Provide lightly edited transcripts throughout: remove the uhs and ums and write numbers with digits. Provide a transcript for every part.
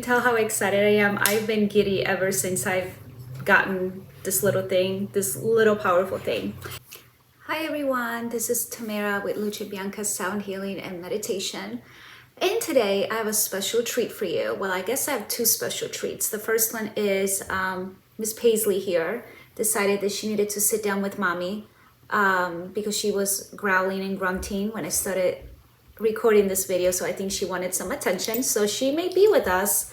Tell how excited I am. I've been giddy ever since I've gotten this little thing, this little powerful thing. Hi everyone, this is Tamara with Lucebianca Sound Healing and Meditation. And today I have a special treat for you. Well, I guess I have two special treats. The first one is Miss Paisley here decided that she needed to sit down with mommy because she was growling and grunting when I started recording this video, so I think she wanted some attention. So she may be with us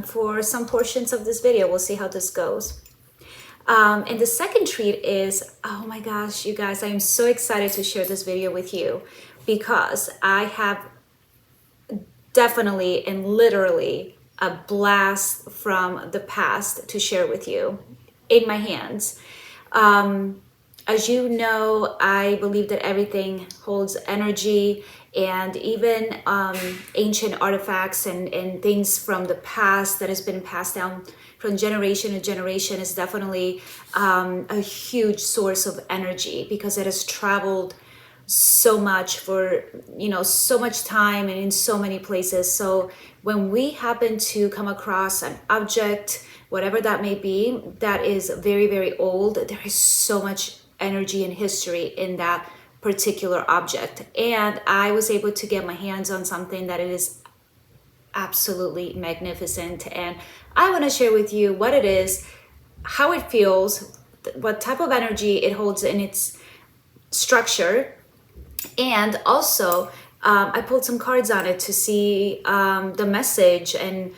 for some portions of this video. We'll see how this goes. And the second treat is, oh my gosh, you guys, I am so excited to share this video with you because I have definitely and literally a blast from the past to share with you in my hands. As you know, I believe that everything holds energy, and even ancient artifacts and things from the past that has been passed down from generation to generation is definitely a huge source of energy because it has traveled so much for, so much time and in so many places. So when we happen to come across an object, whatever that may be, that is very, very old, there is so much energy and history in that particular object. And I was able to get my hands on something that is absolutely magnificent. And I want to share with you what it is, how it feels, what type of energy it holds in its structure. And also, I pulled some cards on it to see the message and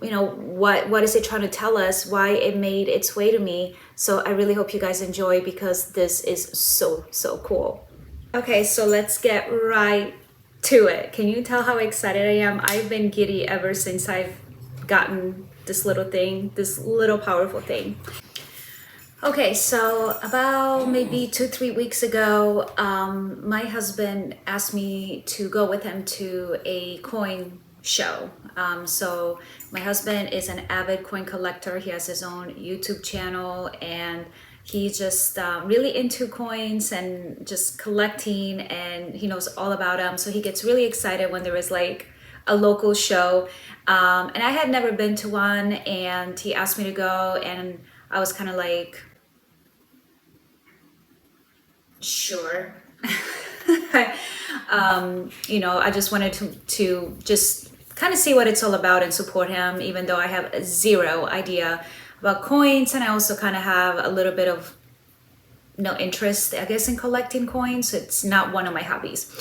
what is it trying to tell us, why it made its way to me. So I really hope you guys enjoy because this is so cool. Okay, so let's get right to it. Can you tell how excited I am? I've been giddy ever since I've gotten this little thing, this little powerful thing. Okay, so about maybe 2-3 weeks ago, my husband asked me to go with him to a coin show. So my husband is an avid coin collector. He has his own YouTube channel and he's just really into coins and just collecting, and he knows all about them. So he gets really excited when there is like a local show. And I had never been to one, and he asked me to go, and I was kind of like, sure. I just wanted to just kind of see what it's all about and support him, even though I have zero idea about coins, and I also kind of have a little bit of no interest, I guess, in collecting coins. It's not one of my hobbies.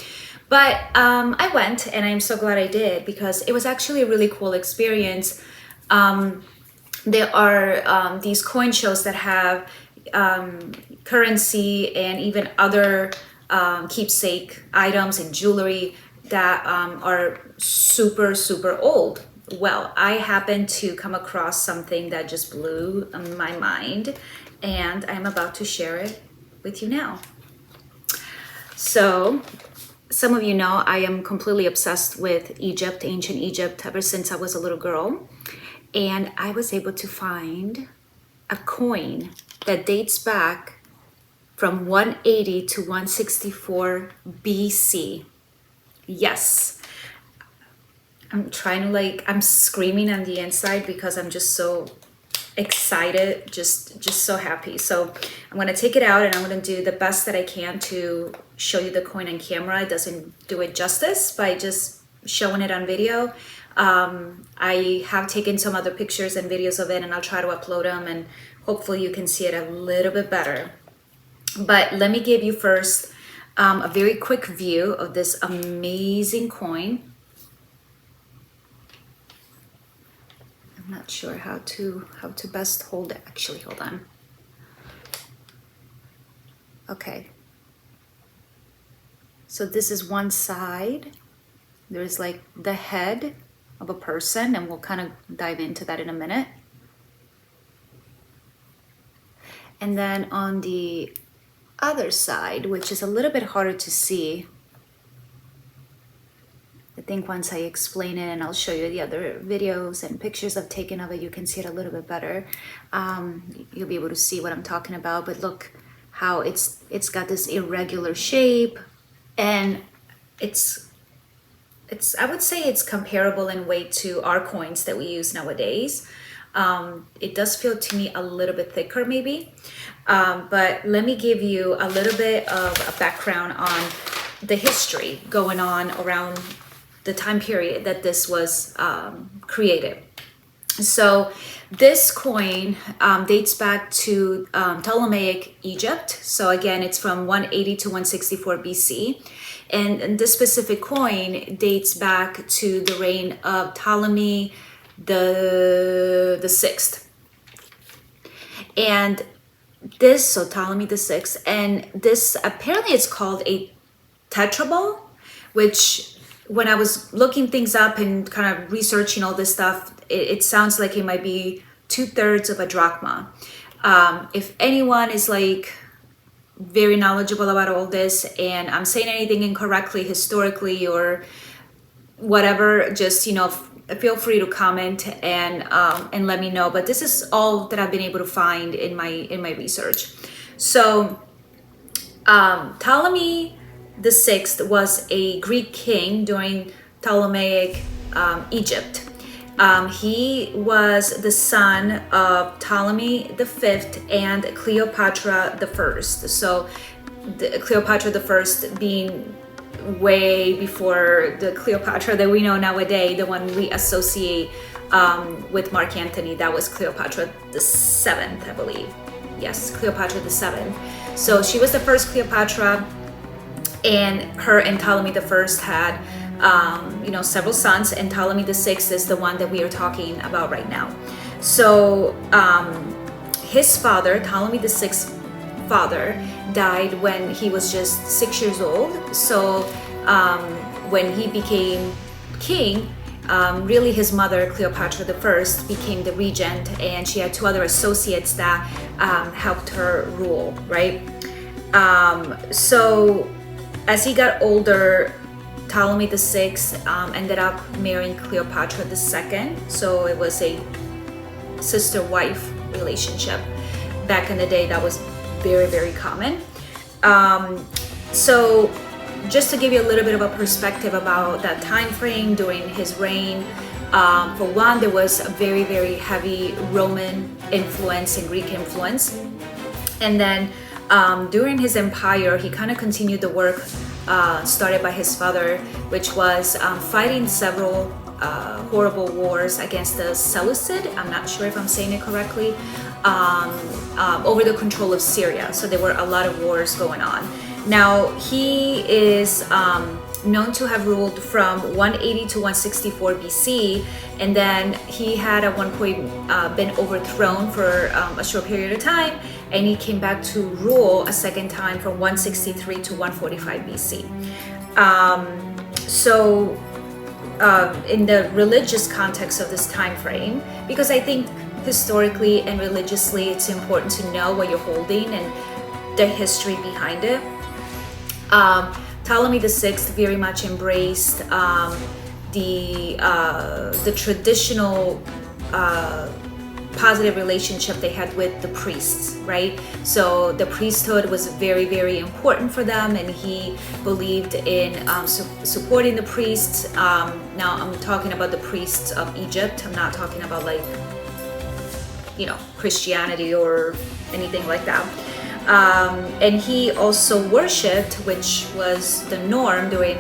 But I went, and I'm so glad I did because it was actually a really cool experience. There are these coin shows that have currency and even other keepsake items and jewelry that are super old. Well, I happened to come across something that just blew my mind, and I'm about to share it with you now. So, some of you know I am completely obsessed with Egypt, ancient Egypt, ever since I was a little girl. And I was able to find a coin that dates back from 180 to 164 BC. Yes. I'm screaming on the inside because I'm just so excited, just so happy. So I'm going to take it out and I'm going to do the best that I can to show you the coin on camera. It doesn't do it justice by just showing it on video. I have taken some other pictures and videos of it, and I'll try to upload them, and hopefully you can see it a little bit better. But let me give you first a very quick view of this amazing coin. I'm not sure how to best hold it. Actually, hold on. Okay. So this is one side. There's like the head of a person, and we'll kind of dive into that in a minute. And then on the other side, which is a little bit harder to see, I think once I explain it and I'll show you the other videos and pictures I've taken of it, you can see it a little bit better. You'll be able to see what I'm talking about. But look how it's got this irregular shape, and it's I would say it's comparable in weight to our coins that we use nowadays. It does feel to me a little bit thicker maybe, but let me give you a little bit of a background on the history going on around the time period that this was created. So this coin dates back to Ptolemaic Egypt. So again, it's from 180 to 164 BC. And this specific coin dates back to the reign of Ptolemy the sixth. And this, so Ptolemy the sixth, and this apparently it's called a tetraball, which when I was looking things up and kind of researching all this stuff, it sounds like it might be 2/3 of a drachma. If anyone is like very knowledgeable about all this and I'm saying anything incorrectly historically or whatever, just, you know, feel free to comment and let me know. But this is all that I've been able to find in my research. So Ptolemy the sixth was a Greek king during Ptolemaic Egypt. He was the son of Ptolemy the fifth and Cleopatra the first. So Cleopatra the first being way before the Cleopatra that we know nowadays, the one we associate with Mark Antony. That was Cleopatra the seventh, I believe. Yes, Cleopatra the seventh. So she was the first Cleopatra, and her and Ptolemy the first had several sons, and Ptolemy the sixth is the one that we are talking about right now. So his father, Ptolemy the sixth father, died when he was just 6 years old. So when he became king, really his mother, Cleopatra the first, became the regent, and she had two other associates that helped her rule, right? So as he got older, Ptolemy the sixth ended up marrying Cleopatra the second. So it was a sister-wife relationship. Back in the day, that was very, very common. So just to give you a little bit of a perspective about that time frame during his reign, for one, there was a very, very heavy Roman influence and Greek influence. And then during his empire, he kind of continued the work started by his father, which was fighting several horrible wars against the Seleucid. I'm not sure if I'm saying it correctly, over the control of Syria. So there were a lot of wars going on. Now he is known to have ruled from 180 to 164 BC, and then he had at one point been overthrown for a short period of time, and he came back to rule a second time from 163 to 145 BC. In the religious context of this time frame, because I think historically and religiously it's important to know what you're holding and the history behind it. Ptolemy the sixth very much embraced the traditional positive relationship they had with the priests, right? So the priesthood was very, very important for them, and he believed in supporting the priests. Now I'm talking about the priests of Egypt. I'm not talking about Christianity or anything like that. And he also worshipped, which was the norm during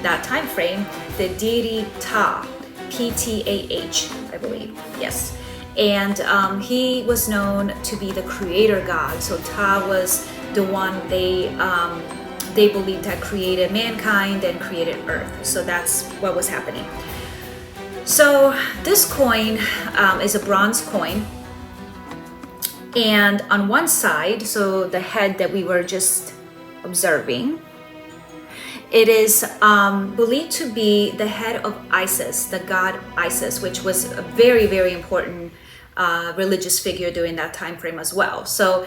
that time frame, the deity Ptah, Ptah, I believe. Yes. And he was known to be the creator god. So Ptah was the one they believed had created mankind and created Earth. So that's what was happening. So this coin is a bronze coin. And on one side, so the head that we were just observing, it is believed to be the head of Isis, the god Isis, which was a very, very important religious figure during that time frame as well. So,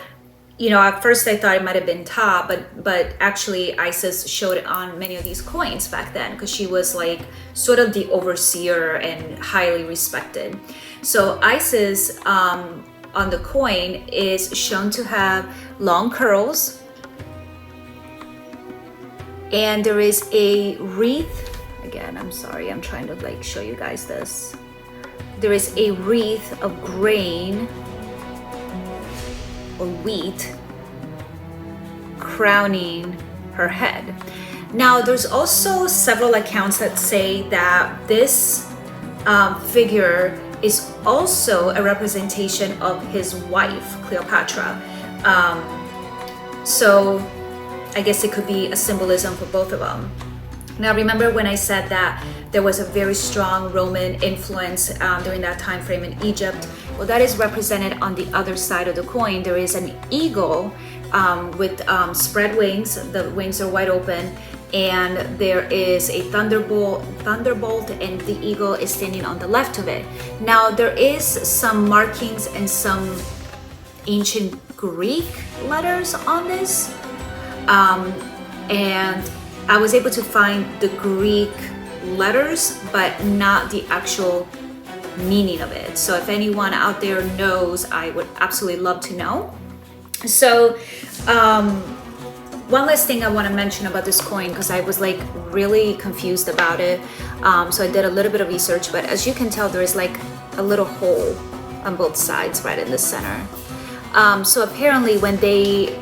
at first I thought it might have been Ptah, but actually Isis showed on many of these coins back then, because she was like sort of the overseer and highly respected. So Isis on the coin is shown to have long curls, and there is a wreath, again, I'm sorry, I'm trying to like show you guys this. There is a wreath of grain or wheat crowning her head. Now, there's also several accounts that say that this figure is also a representation of his wife, Cleopatra. So I guess it could be a symbolism for both of them. Now, remember when I said that there was a very strong Roman influence during that time frame in Egypt? Well, that is represented on the other side of the coin. There is an eagle with spread wings. The wings are wide open, and there is a thunderbolt, and the eagle is standing on the left of it. Now, there is some markings and some ancient Greek letters on this, and I was able to find the Greek letters, but not the actual meaning of it. So if anyone out there knows, I would absolutely love to know. So one last thing I want to mention about this coin, because I was like really confused about it. So I did a little bit of research, but as you can tell, there is like a little hole on both sides right in the center. So apparently when they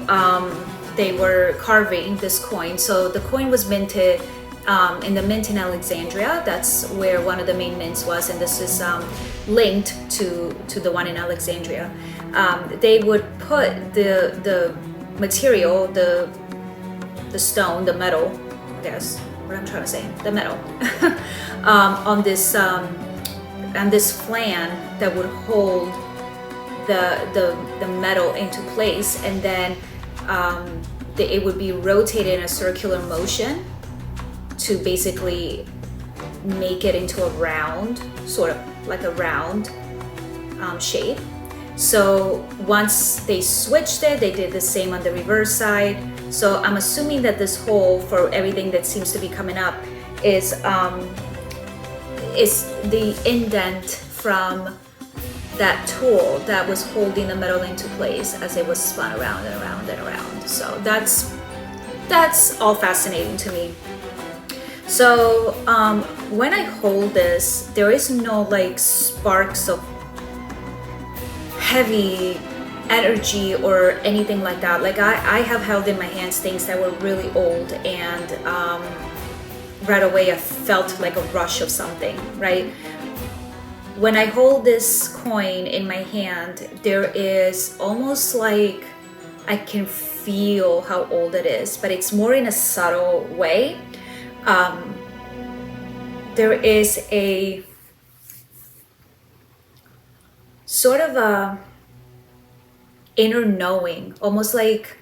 were carving this coin, so the coin was minted in the mint in Alexandria. That's where one of the main mints was, and this is linked to the one in Alexandria. They would put the material, the stone, the metal, I guess what I'm trying to say, the metal, on this flan that would hold the metal into place, and then it would be rotated in a circular motion to basically make it into a round, sort of like a round shape. So once they switched it, they did the same on the reverse side. So I'm assuming that this hole, for everything that seems to be coming up, is the indent from that tool that was holding the metal into place as it was spun around and around and around. So that's all fascinating to me. So when I hold this, there is no like sparks of heavy energy or anything like that. Like I have held in my hands things that were really old, and right away I felt like a rush of something, right? When I hold this coin in my hand, there is almost like I can feel how old it is, but it's more in a subtle way. There is a sort of a inner knowing, almost like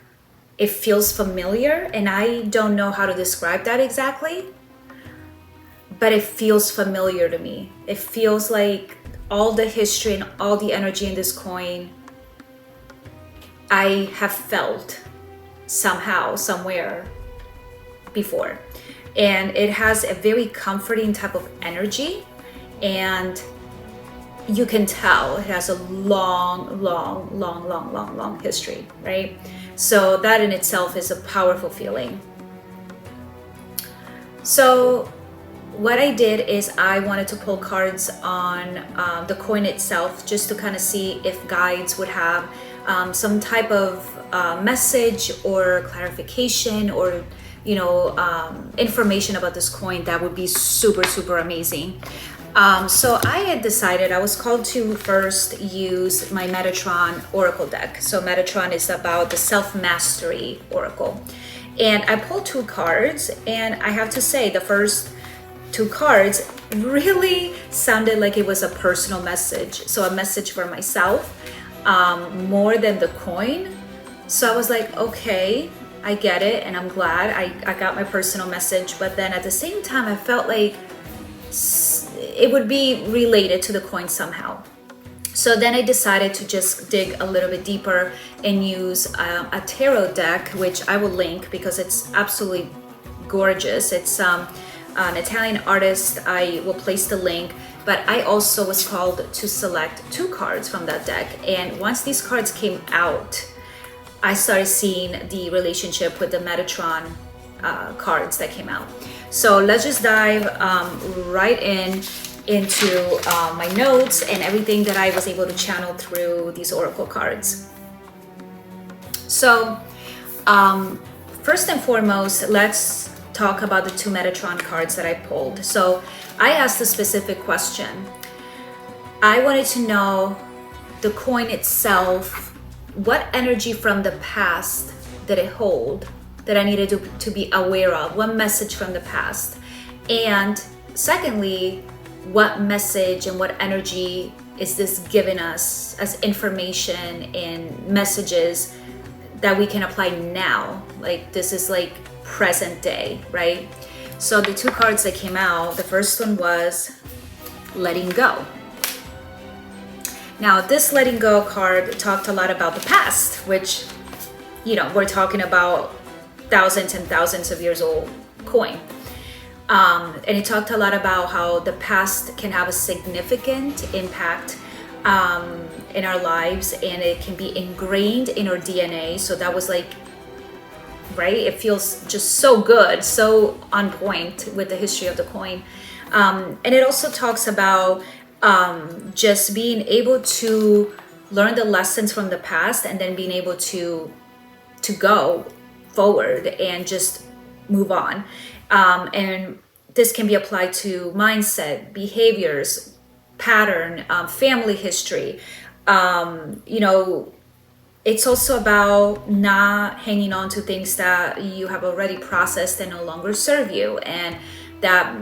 it feels familiar, and I don't know how to describe that exactly, but it feels familiar to me. It feels like all the history and all the energy in this coin I have felt somehow, somewhere before. And it has a very comforting type of energy, and you can tell it has a long history, right? So that in itself is a powerful feeling. So what I did is I wanted to pull cards on the coin itself, just to kind of see if guides would have some type of message or clarification, or information about this coin that would be super amazing. So I had decided I was called to first use my Metatron Oracle deck. So Metatron is about the self-mastery oracle. And I pulled 2 cards, and I have to say the first 2 cards really sounded like it was a personal message. So a message for myself, more than the coin. So I was like, okay, I get it, and I'm glad I got my personal message. But then at the same time, I felt like it would be related to the coin somehow. So then I decided to just dig a little bit deeper and use a tarot deck, which I will link because it's absolutely gorgeous. It's an Italian artist. I will place the link. But I also was called to select 2 cards from that deck. And once these cards came out, I started seeing the relationship with the Metatron cards that came out. So let's just dive right into my notes and everything that I was able to channel through these oracle cards. So first and foremost, let's talk about the two Metatron cards that I pulled. So I asked a specific question. I wanted to know the coin itself, what energy from the past did it hold that I needed to be aware of? What message from the past? And secondly, what message and what energy is this giving us as information and messages that we can apply now? Like this is like present day, right? So the two cards that came out, the first one was letting go. Now this letting go card talked a lot about the past, which, you know, we're talking about thousands and thousands of years old coin. And it talked a lot about how the past can have a significant impact in our lives, and it can be ingrained in our DNA. So that was like, right? It feels just so good, so on point with the history of the coin. And it also talks about just being able to learn the lessons from the past and then being able to go forward and just move on. And this can be applied to mindset, behaviors, pattern, family history. You know, it's also about not hanging on to things that you have already processed and no longer serve you. And that,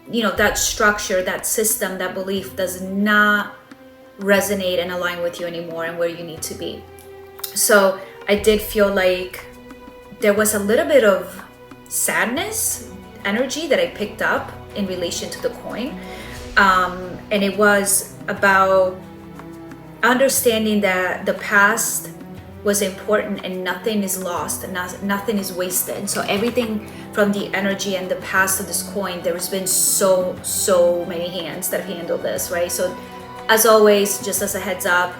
you know, that structure, that system, that belief does not resonate and align with you anymore and where you need to be. So I did feel like there was a little bit of sadness energy that I picked up in relation to the coin. And it was about understanding that the past was important and nothing is lost and nothing is wasted. So everything from the energy and the past of this coin, there's been so many hands that have handled this, right? So as always, just as a heads up,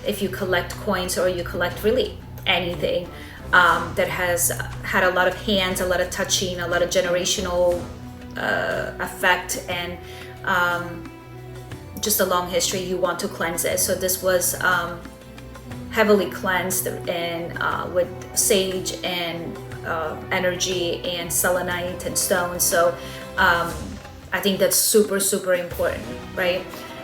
if you collect coins or you collect really anything that has had a lot of hands, a lot of touching, a lot of generational effect, and just a long history, you want to cleanse it. So this was heavily cleansed and with sage and energy and selenite and stone. So I think that's super important, right?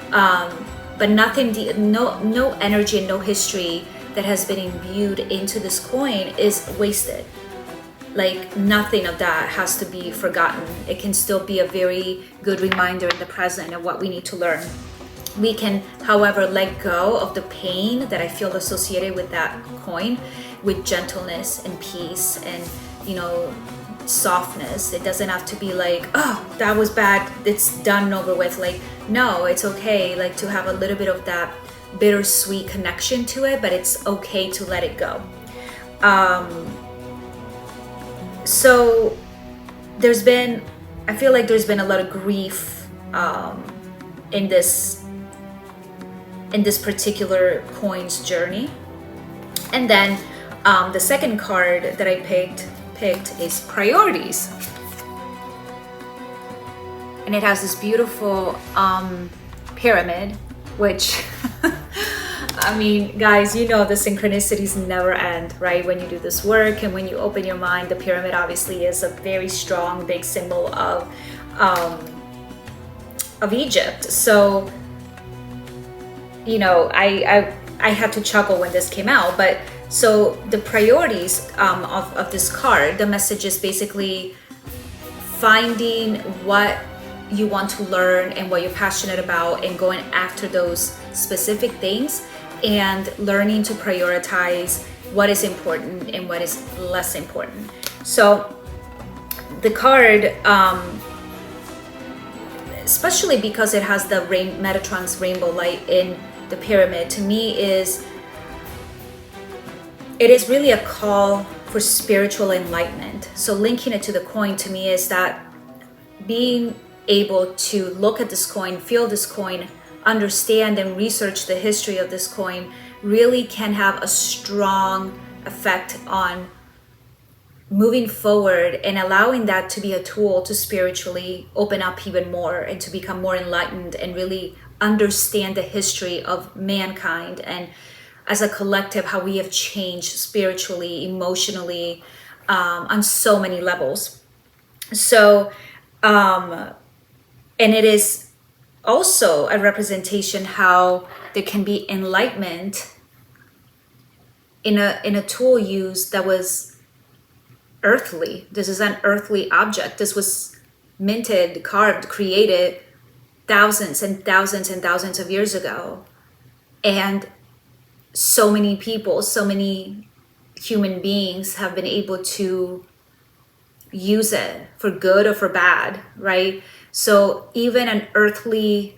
But nothing, no energy and no history that has been imbued into this coin is wasted. Like nothing of that has to be forgotten. It can still be a very good reminder in the present of what we need to learn. We can, however, let go of the pain that I feel associated with that coin with gentleness and peace and, you know, softness. It doesn't have to be like, oh, that was bad, it's done and over with. Like, no, it's okay, like, to have a little bit of that bittersweet connection to it, but it's okay to let it go. So I feel like there's been a lot of grief in this particular coin's journey. And then the second card that I picked is priorities, and it has this beautiful pyramid, which I mean, guys, you know the synchronicities never end, right? When you do this work and when you open your mind, the pyramid obviously is a very strong, big symbol of Egypt. So, you know, I had to chuckle when this came out. But so the priorities of this card, the message is basically finding what you want to learn and what you're passionate about and going after those specific things and learning to prioritize what is important and what is less important. So the card, especially because it has the Metatron's rainbow light in the pyramid, to me it is really a call for spiritual enlightenment. So linking it to the coin to me is that being able to look at this coin, feel this coin, understand and research the history of this coin really can have a strong effect on moving forward and allowing that to be a tool to spiritually open up even more and to become more enlightened and really understand the history of mankind and as a collective how we have changed spiritually, emotionally, on so many levels. So and it is also a representation how there can be enlightenment in a tool used that was earthly. This is an earthly object. This was minted, carved, created thousands and thousands and thousands of years ago. And so many people, so many human beings have been able to use it for good or for bad, right? So even an earthly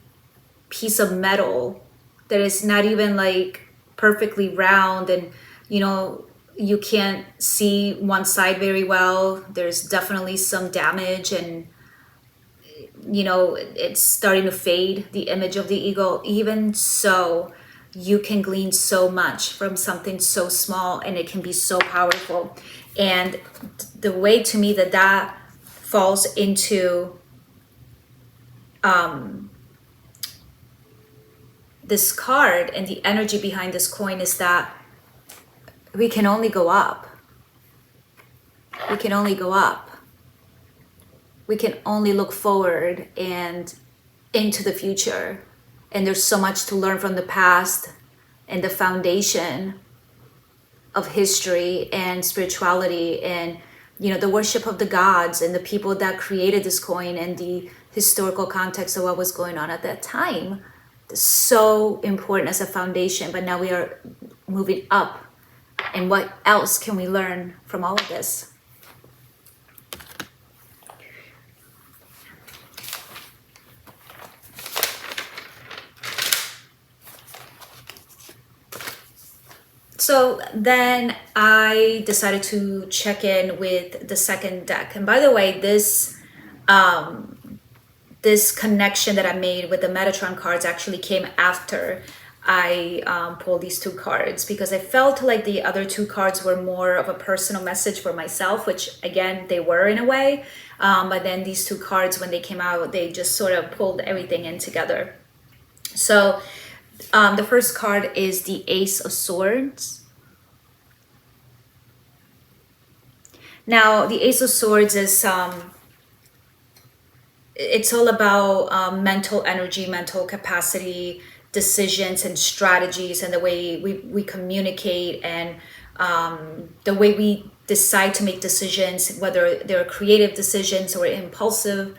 piece of metal that is not even like perfectly round and, you know, you can't see one side very well. There's definitely some damage and, you know, it's starting to fade, the image of the eagle. Even so, you can glean so much from something so small and it can be so powerful. And the way to me that that falls into this card and the energy behind this coin is that we can only go up. We can only go up. We can only look forward and into the future. And there's so much to learn from the past and the foundation of history and spirituality and, you know, the worship of the gods and the people that created this coin and the historical context of what was going on at that time. So important as a foundation, but now we are moving up. And what else can we learn from all of this? So then I decided to check in with the second deck. And by the way, this this connection that I made with the Metatron cards actually came after I pulled these two cards, because I felt like the other two cards were more of a personal message for myself, which again, they were in a way. But then these two cards, when they came out, they just sort of pulled everything in together. So the first card is the Ace of Swords. Now, the Ace of Swords is it's all about mental energy, mental capacity, decisions and strategies, and the way we communicate and the way we decide to make decisions, whether they're creative decisions or impulsive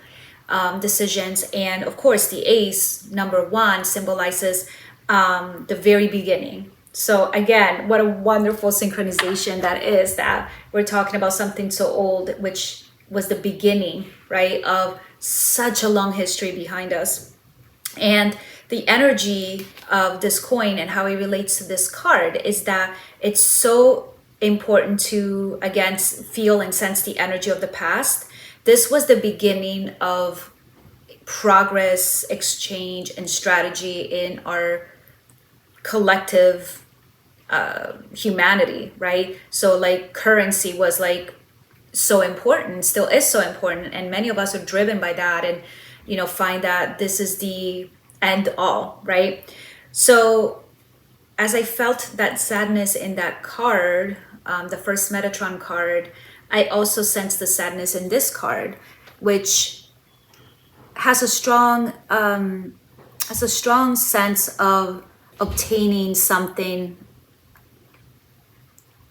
decisions. And of course, the ace, number one, symbolizes the very beginning. So again, what a wonderful synchronization that is, that we're talking about something so old, which was the beginning, right, of such a long history behind us. And the energy of this coin and how it relates to this card is that it's so important to, again, feel and sense the energy of the past. This was the beginning of progress, exchange, and strategy in our collective humanity, right? So like currency was like so important, still is so important, and many of us are driven by that and, you know, find that this is the end all, right? So as I felt that sadness in that card, the first Metatron card, I also sensed the sadness in this card, which has a strong sense of obtaining something,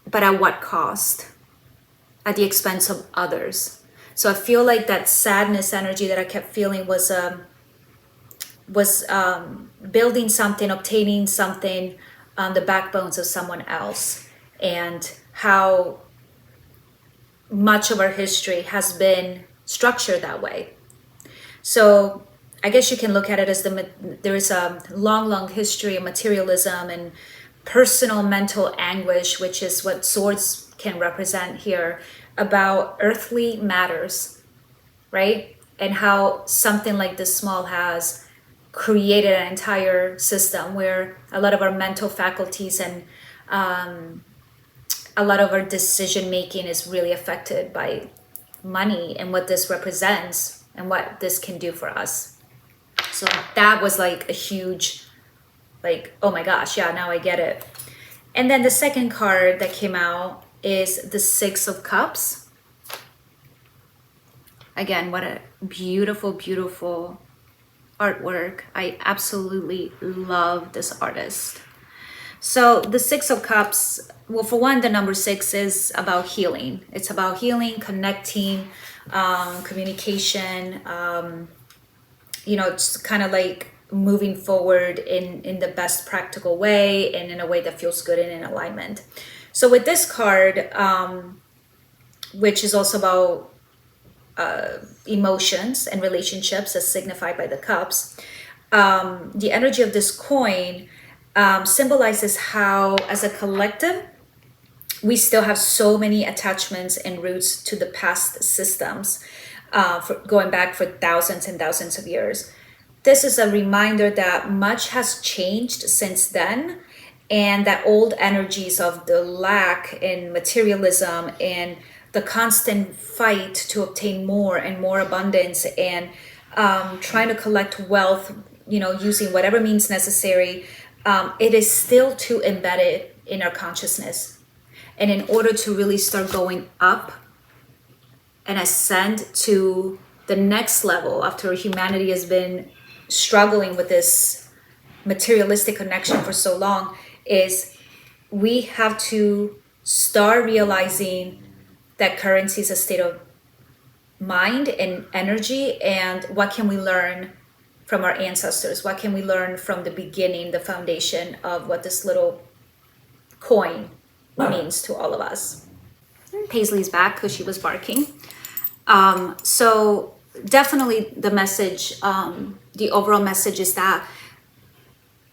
but at what cost? At the expense of others. So I feel like that sadness energy that I kept feeling was building something, obtaining something on the backbones of someone else, and how much of our history has been structured that way. So I guess you can look at it as there is a long history of materialism and personal mental anguish, which is what swords can represent here, about earthly matters, right? And how something like this small has created an entire system where a lot of our mental faculties and a lot of our decision making is really affected by money and what this represents and what this can do for us. So that was like a huge, like, oh my gosh, yeah, now I get it. And then the second card that came out is the Six of Cups. Again, what a beautiful, beautiful artwork. I absolutely love this artist. So the Six of Cups, well, for one, the number 6 is about healing. It's about healing, connecting, communication, it's kind of like moving forward in the best practical way and in a way that feels good and in alignment. So with this card, which is also about emotions and relationships as signified by the cups, the energy of this coin symbolizes how, as a collective, we still have so many attachments and roots to the past systems, going back for thousands and thousands of years. This is a reminder that much has changed since then, and that old energies of the lack and materialism and the constant fight to obtain more and more abundance and trying to collect wealth, using whatever means necessary, it is still too embedded in our consciousness. And in order to really start going up and ascend to the next level after humanity has been struggling with this materialistic connection for so long, is we have to start realizing that currency is a state of mind and energy, and what can we learn from our ancestors? What can we learn from the beginning, the foundation of what this little coin means to all of us? Paisley's back because she was barking. So definitely the message, the overall message is that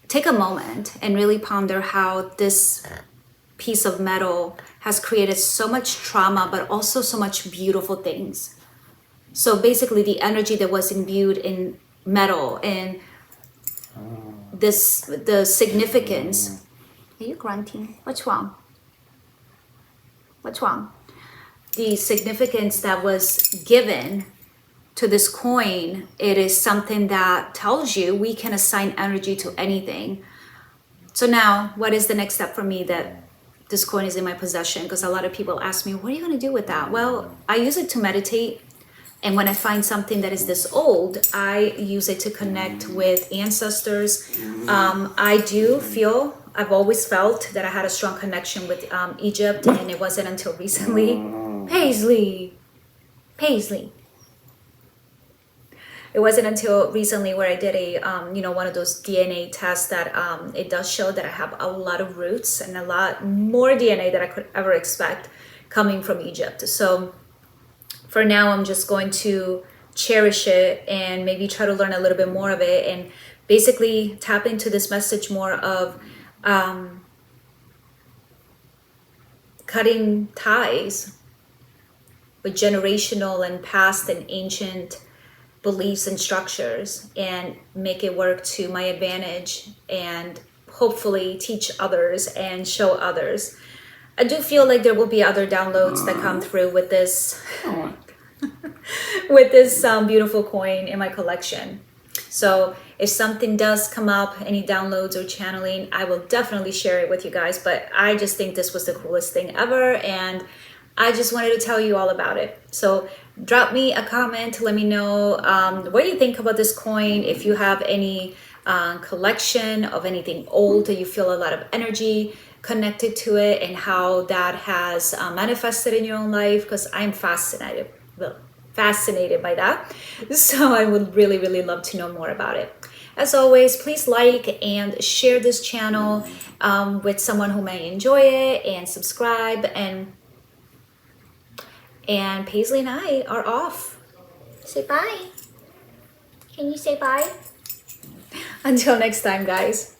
take a moment and really ponder how this piece of metal has created so much trauma, but also so much beautiful things. So basically the energy that was imbued in metal and the significance. Are you grunting? What's wrong? What's wrong? The significance that was given to this coin, it is something that tells you we can assign energy to anything. So now, what is the next step for me that this coin is in my possession? Because a lot of people ask me, what are you going to do with that? Well, I use it to meditate. And when I find something that is this old, I use it to connect with ancestors. I've always felt that I had a strong connection with Egypt, and it wasn't until recently. Paisley. It wasn't until recently where I did a, one of those DNA tests that it does show that I have a lot of roots and a lot more DNA than I could ever expect coming from Egypt. So for now, I'm just going to cherish it and maybe try to learn a little bit more of it and basically tap into this message more of cutting ties with generational and past and ancient beliefs and structures and make it work to my advantage and hopefully teach others and show others. I do feel like there will be other downloads that come through with this with this beautiful coin in my collection. So if something does come up, any downloads or channeling, I will definitely share it with you guys. But I just think this was the coolest thing ever, and I just wanted to tell you all about it. So drop me a comment, let me know what do you think about this coin. If you have any collection of anything old that you feel a lot of energy connected to it and how that has manifested in your own life, because I'm fascinated by that. So I would really, really love to know more about it. As always, please like and share this channel with someone who may enjoy it, and subscribe. And Paisley and I are off. Say bye. Can you say bye? Until next time, guys.